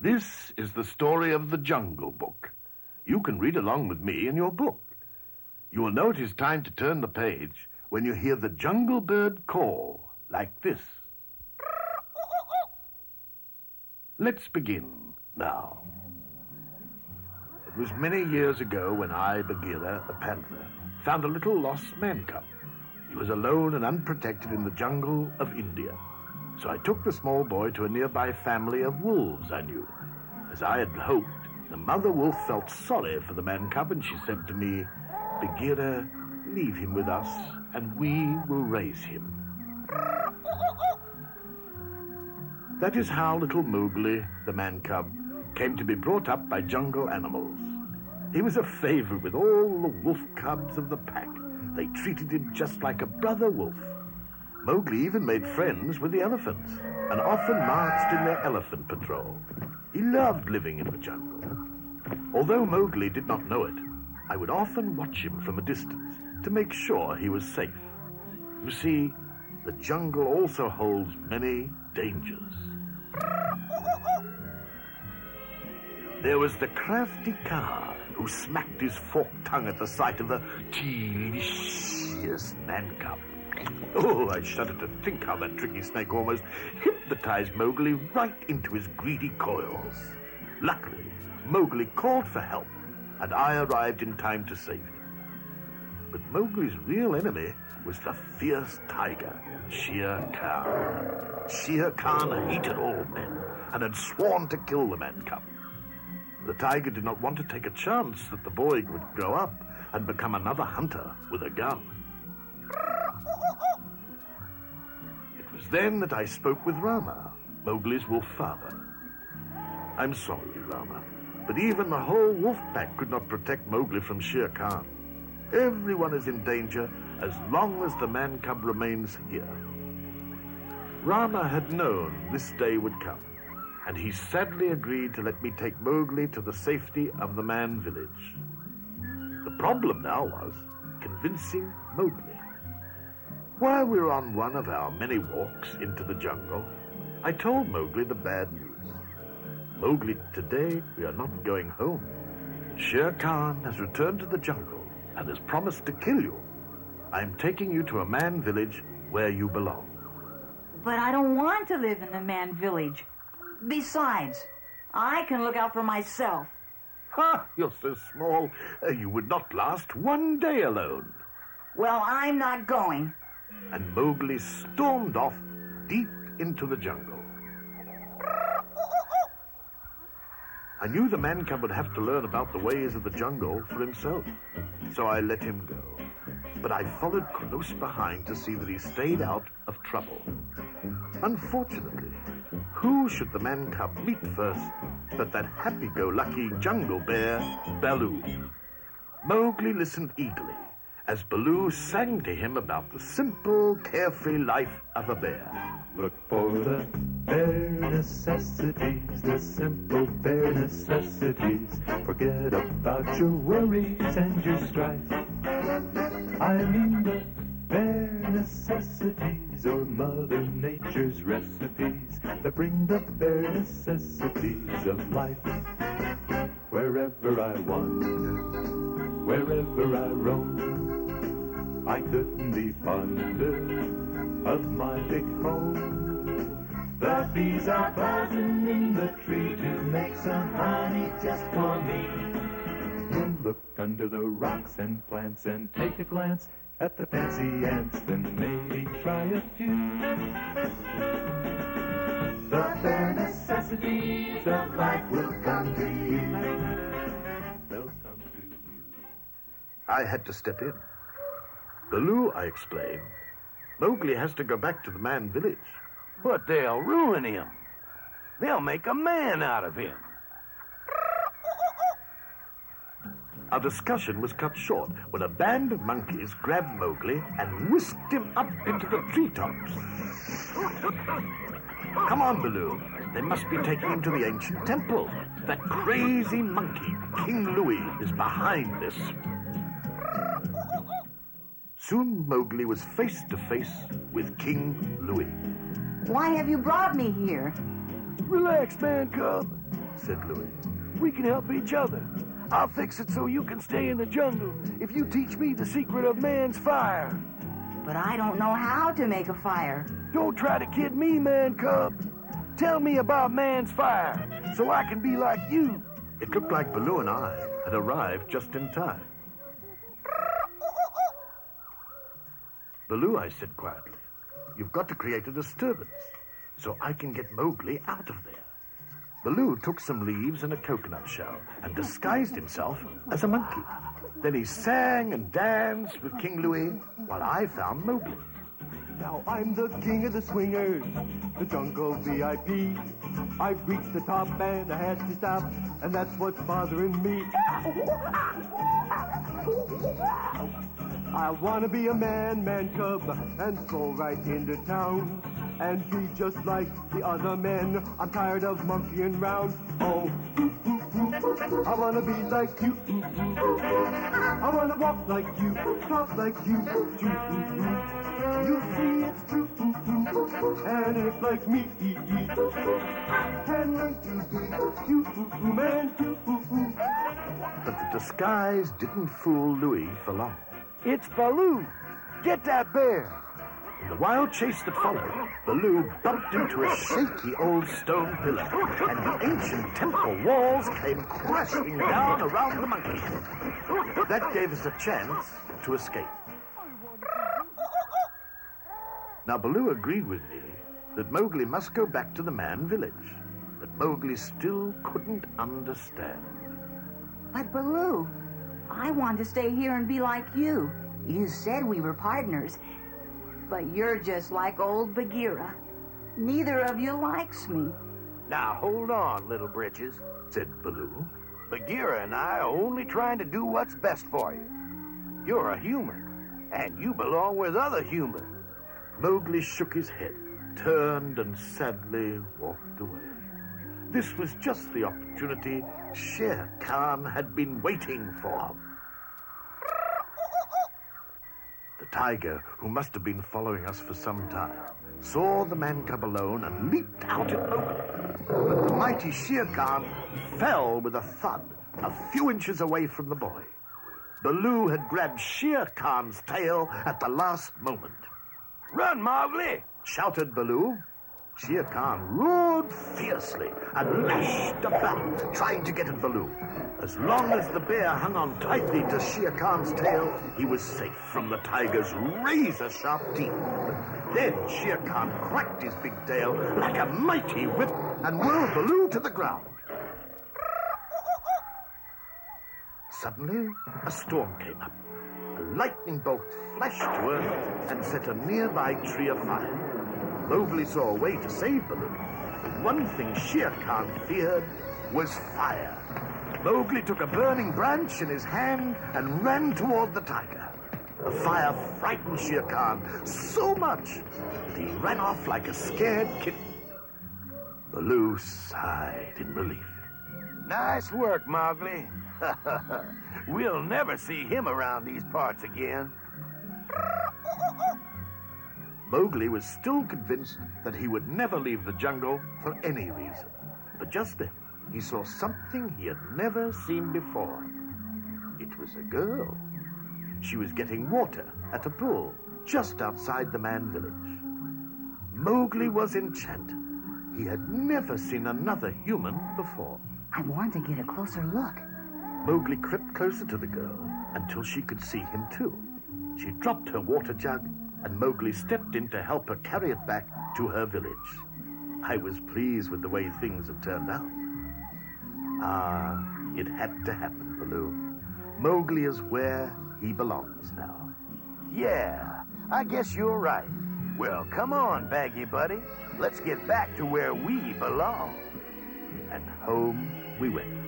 This is the story of the Jungle Book. You can read along with me in your book. You will know it is time to turn the page when you hear the jungle bird call, like this. Let's begin now. It was many years ago when I, Bagheera, the panther, found a little lost man cub. He was alone and unprotected in the jungle of India. So I took the small boy to a nearby family of wolves I knew. As I had hoped, the mother wolf felt sorry for the man cub, and she said to me, "Bagheera, leave him with us, and we will raise him." That is how little Mowgli, the man cub, came to be brought up by jungle animals. He was a favorite with all the wolf cubs of the pack. They treated him just like a brother wolf. Mowgli even made friends with the elephants and often marched in their elephant patrol. He loved living in the jungle. Although Mowgli did not know it, I would often watch him from a distance to make sure he was safe. You see, the jungle also holds many dangers. There was the crafty Kaa who smacked his forked tongue at the sight of the delicious man cub. Oh, I shudder to think how that tricky snake almost hypnotized Mowgli right into his greedy coils. Luckily, Mowgli called for help, and I arrived in time to save him. But Mowgli's real enemy was the fierce tiger, Shere Khan. Shere Khan hated all men and had sworn to kill the man cub. The tiger did not want to take a chance that the boy would grow up and become another hunter with a gun. It was then that I spoke with Rama, Mowgli's wolf father. "I'm sorry, Rama, but even the whole wolf pack could not protect Mowgli from Shere Khan. Everyone is in danger as long as the man cub remains here." Rama had known this day would come, and he sadly agreed to let me take Mowgli to the safety of the man village. The problem now was convincing Mowgli. While we were on one of our many walks into the jungle, I told Mowgli the bad news. "Mowgli, today we are not going home. Shere Khan has returned to the jungle and has promised to kill you. I am taking you to a man village where you belong." But I don't want to live in the man village. Besides, I can look out for myself. Ha! You're so small, you would not last one day alone. Well, I'm not going. And Mowgli stormed off deep into the jungle. I knew the man cub would have to learn about the ways of the jungle for himself, so I let him go. But I followed close behind to see that he stayed out of trouble. Unfortunately, who should the man cub meet first but that happy-go-lucky jungle bear, Baloo? Mowgli listened eagerly as Baloo sang to him about the simple, carefree life of a bear. Look for the bare necessities, the simple bare necessities. Forget about your worries and your strife. I mean the bare necessities, or Mother Nature's recipes that bring the bare necessities of life. Wherever I wander, wherever I roam, I couldn't be fonder of my big home. The bees are buzzing in the tree to make some honey just for me. Look under the rocks and plants and take a glance at the fancy ants, then maybe try a few. The bare necessities of life will come to you. They'll come to you. I had to step in. "Baloo," I explained, "Mowgli has to go back to the man village." But they'll ruin him. They'll make a man out of him. Our discussion was cut short when a band of monkeys grabbed Mowgli and whisked him up into the treetops. "Come on, Baloo. They must be taking him to the ancient temple. That crazy monkey, King Louie, is behind this." Soon Mowgli was face to face with King Louie. Why have you brought me here? Relax, man cub. said Louis. We can help each other. I'll fix it so you can stay in the jungle if you teach me the secret of man's fire. But I don't know how to make a fire. Don't try to kid me, man cub. Tell me about man's fire so I can be like you. It looked like Baloo and I had arrived just in time. Baloo, I said quietly, you've got to create a disturbance so I can get Mowgli out of there. Baloo took some leaves and a coconut shell and disguised himself as a monkey. Then he sang and danced with King Louis while I found Mowgli. Now I'm the king of the swingers, the jungle VIP. I've reached the top and I had to stop, and that's what's bothering me. I wanna be a man cub, and stroll right into town, and be just like the other men. I'm tired of monkeying round. Oh, I wanna be like you. I wanna walk like you, talk like you. You see it's true, and it's like me. Can learn to be you, man, too. But the disguise didn't fool Louis for long. It's Baloo. Get that bear. In the wild chase that followed, Baloo bumped into a shaky old stone pillar, and the ancient temple walls came crashing down around the monkey. That gave us a chance to escape. Now, Baloo agreed with me that Mowgli must go back to the man village, but Mowgli still couldn't understand. But Baloo, I want to stay here and be like you. You said we were partners, but you're just like old Bagheera. Neither of you likes me. Now hold on, little britches, said Baloo. Bagheera and I are only trying to do what's best for you. You're a human, and you belong with other humans. Mowgli shook his head, turned, and sadly walked away. This was just the opportunity Shere Khan had been waiting for. The tiger, who must have been following us for some time, saw the man cub alone and leaped out at Mowgli. But the mighty Shere Khan fell with a thud a few inches away from the boy. Baloo had grabbed Shere Khan's tail at the last moment. Run, Mowgli! Shouted Baloo. Shere Khan roared fiercely and lashed about, trying to get at Baloo. As long as the bear hung on tightly to Shere Khan's tail, he was safe from the tiger's razor-sharp teeth. Then Shere Khan cracked his big tail like a mighty whip and whirled Baloo to the ground. Suddenly, a storm came up. A lightning bolt flashed to earth and set a nearby tree afire. Mowgli saw a way to save Baloo. But one thing Shere Khan feared was fire. Mowgli took a burning branch in his hand and ran toward the tiger. The fire frightened Shere Khan so much that he ran off like a scared kitten. Baloo sighed in relief. Nice work, Mowgli. We'll never see him around these parts again. Mowgli was still convinced that he would never leave the jungle for any reason. But just then, he saw something he had never seen before. It was a girl. She was getting water at a pool just outside the man village. Mowgli was enchanted. He had never seen another human before. I want to get a closer look. Mowgli crept closer to the girl until she could see him too. She dropped her water jug, and Mowgli stepped in to help her carry it back to her village. I was pleased with the way things had turned out. It had to happen, Baloo. Mowgli is where he belongs now. Yeah, I guess you're right. Well, come on, Baggy Buddy. Let's get back to where we belong. And home we went.